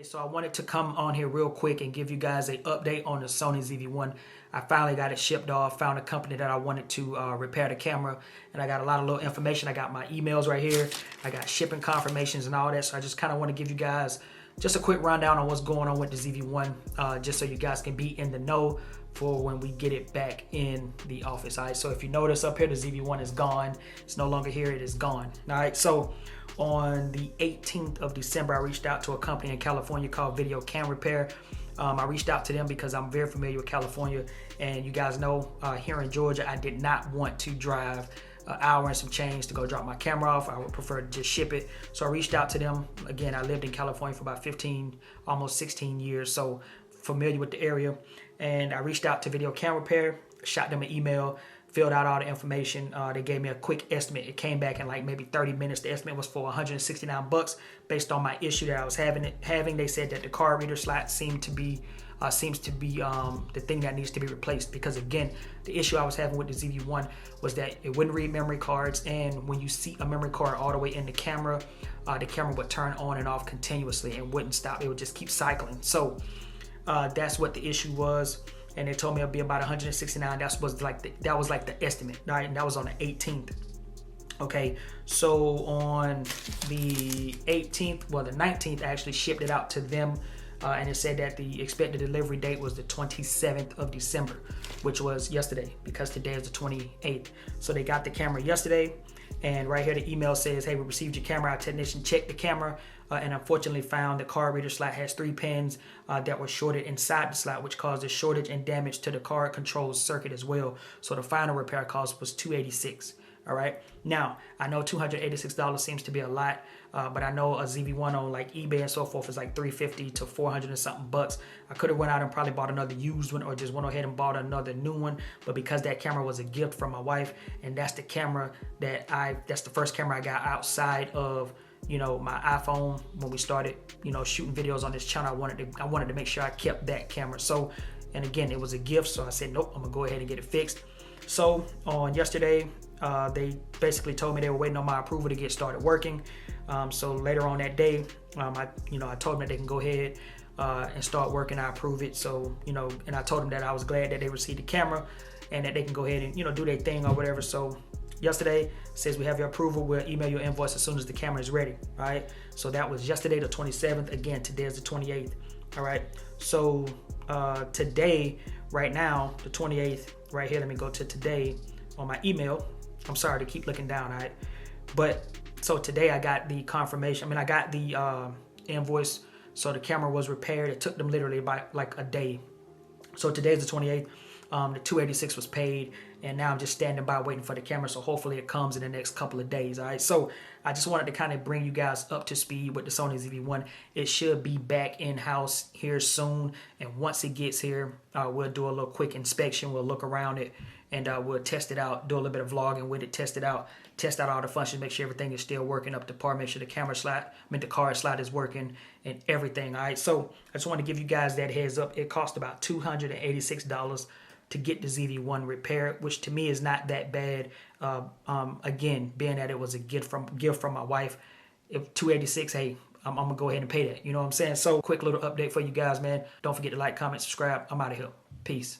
So I wanted to come on here real quick and give you guys an update on the Sony ZV-1. I finally got it shipped off, found a company that I wanted to repair the camera, and I got a lot of little information. I got my emails right here. I got shipping confirmations and all that, so I just kind of want to give you guys just a quick rundown on what's going on with the ZV-1, just so you guys can be in the know for when we get it back in the office. All right, so if you notice up here, the ZV-1 is gone. It's no longer here, it is gone. All right, so on the 18th of December, I reached out to a company in California called Video Cam Repair. I reached out to them because I'm very familiar with California, and you guys know here in Georgia, I did not want to drive an hour and some change to go drop my camera off. I would prefer to just ship it. So I reached out to them. Again, I lived in California for about 15, almost 16 years, so familiar with the area. And I reached out to Video Cam Repair, shot them an email, filled out all the information. They gave me a quick estimate. It came back in like maybe 30 minutes. The estimate was for 169 bucks based on my issue that I was having. They said that the card reader slot seems to be the thing that needs to be replaced, because again, the issue I was having with the ZV-1 was that it wouldn't read memory cards, and when you see a memory card all the way in the camera would turn on and off continuously and wouldn't stop. It would just keep cycling. So that's what the issue was, and they told me it'd be about 169. That was like the estimate, right? And that was on the 18th. Okay, so on the 18th, well, the 19th, I actually shipped it out to them, and it said that the expected delivery date was the 27th of December, which was yesterday, because today is the 28th. So they got the camera yesterday, and right here the email says, hey, we received your camera. Our technician checked the camera and unfortunately found the card reader slot has 3 pins that were shorted inside the slot, which caused a shortage and damage to the card control circuit as well. So the final repair cost was $286. All right, now I know $286 seems to be a lot, but I know a ZV-1 on like eBay and so forth is like $350 to $400 and something bucks. I could have went out and probably bought another used one, or just went ahead and bought another new one, but because that camera was a gift from my wife, and that's the camera that's the first camera I got outside of, you know, my iPhone when we started, you know, shooting videos on this channel. I wanted to make sure I kept that camera. So, and again, it was a gift, so I said, nope, I'm gonna go ahead and get it fixed. So on yesterday, they basically told me they were waiting on my approval to get started working. So later on that day, I told them that they can go ahead and start working. I approve it. So, you know, and I told them that I was glad that they received the camera and that they can go ahead and, you know, do their thing or whatever. So yesterday says we have your approval. We'll email your invoice as soon as the camera is ready. All right. So that was yesterday, the 27th. Again, today is the 28th. All right. So today, right now, the 28th, right here. Let me go to today on my email. I'm sorry to keep looking down, all right? But so today I got the confirmation. I mean, I got the invoice. So the camera was repaired. It took them literally about like a day. So today's the 28th. The $286 was paid, and now I'm just standing by waiting for the camera. So hopefully it comes in the next couple of days. All right. So I just wanted to kind of bring you guys up to speed with the Sony ZV-1. It should be back in-house here soon, and once it gets here, we'll do a little quick inspection. We'll look around it, and we'll test it out, do a little bit of vlogging with it, test it out, test out all the functions, make sure everything is still working up to par, make sure the camera slot, the card slot is working and everything. All right. So I just want to give you guys that heads up. It cost about $286 to get the ZV-1 repaired, which to me is not that bad. Again, being that it was a gift from my wife, if $286, hey, I'm gonna go ahead and pay that. You know what I'm saying? So quick little update for you guys, man. Don't forget to like, comment, subscribe. I'm out of here. Peace.